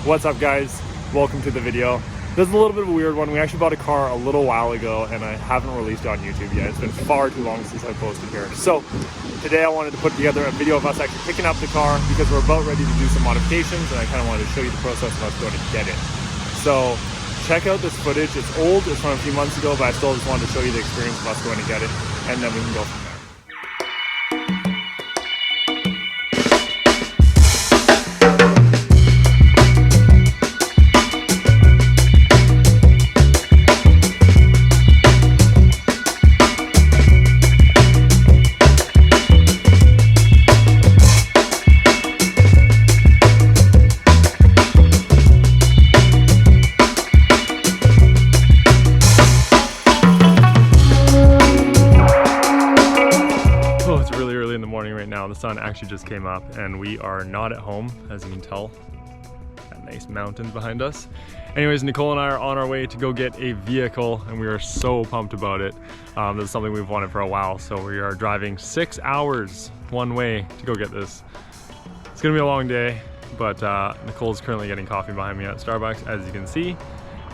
What's up guys? Welcome to the video. This is a little bit of a weird one. We actually bought a car a little while ago and I haven't released it on YouTube yet. It's been far too long since I posted here. So today I wanted to put together a video of us actually picking up the car because we're about ready to do some modifications and I kind of wanted to show you the process of us going to get it. So check out this footage. It's old, it's from a few months ago, but I still just wanted to show you the experience of us going to get it and then we can go from there. Now the sun actually just came up and we are not at home, as you can tell. Got nice mountains behind us. Anyways, Nicole and I are on our way to go get a vehicle and we are so pumped about it. This is something we've wanted for a while, so we are driving 6 hours one way to go get this. It's gonna be a long day, but Nicole's currently getting coffee behind me at Starbucks, as you can see,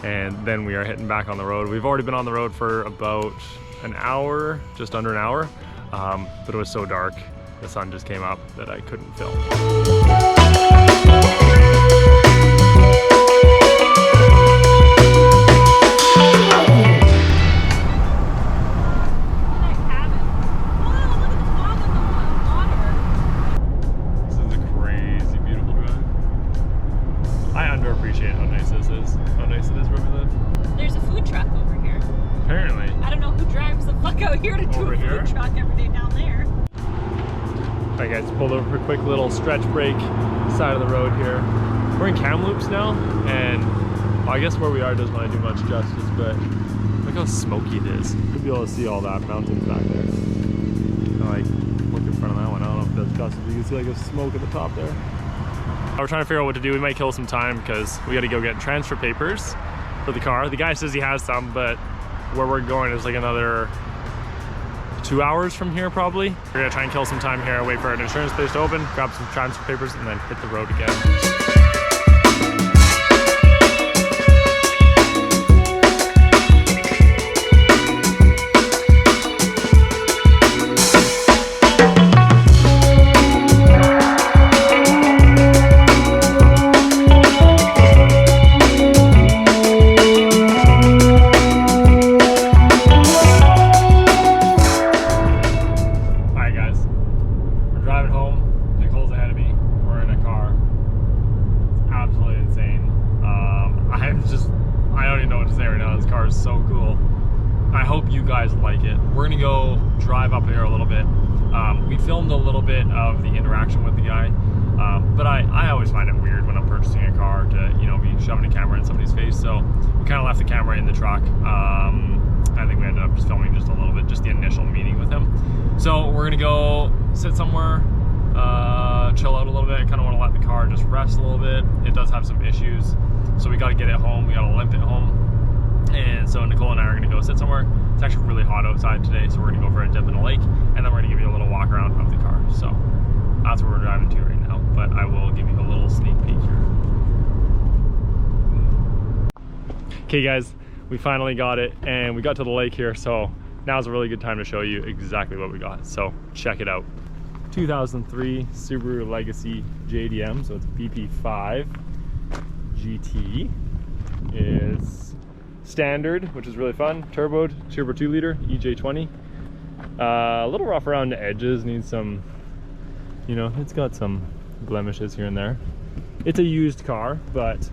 and then we are hitting back on the road. We've already been on the road for about an hour, just under an hour, but it was so dark. The sun just came up that I couldn't film. This is a crazy beautiful drive. I underappreciate how nice this is. How nice it is where we live. There's a food truck over here. Apparently. I don't know who drives the fuck out here to do a food truck every day down there. Alright guys, pulled over for a quick little stretch break, side of the road here. We're in Kamloops now, and well, I guess where we are doesn't really do much justice, but look how smoky it is. You'll be able to see all that mountains back there. Like, look in front of that one. I don't know if that's justice. You can see like a smoke at the top there. We're trying to figure out what to do. We might kill some time because we got to go get transfer papers for the car. The guy says he has some, but where we're going is like another 2 hours from here probably. We're gonna try and kill some time here, wait for an insurance place to open, grab some transfer papers, and then hit the road again. So cool. I hope you guys like it. We're gonna go drive up here a little bit. We filmed a little bit of the interaction with the guy, but I always find it weird when I'm purchasing a car to, you know, be shoving a camera in somebody's face, so we kind of left the camera in the truck. I think we ended up just filming just a little bit, just the initial meeting with him. So we're gonna go sit somewhere, chill out a little bit. I kind of want to let the car just rest a little bit. It does have some issues, so we got to get it home. We got to limp it home. And so Nicole and I are going to go sit somewhere. It's actually really hot outside today, so we're going to go for a dip in a lake, and then we're going to give you a little walk around of the car. So that's where we're driving to right now, but I will give you a little sneak peek here. Okay guys, we finally got it, and we got to the lake here, so now's a really good time to show you exactly what we got. So check it out. 2003 Subaru Legacy JDM, so it's BP5 GT. Is standard, which is really fun, turbo 2 liter EJ20. A little rough around the edges, needs some, you know, it's got some blemishes here and there. It's a used car, but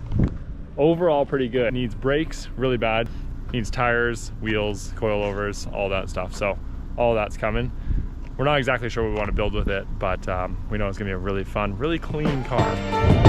overall pretty good. Needs brakes really bad, needs tires, wheels, coilovers, all that stuff. So all that's coming. We're not exactly sure what we want to build with it, but we know it's gonna be a really fun, really clean car.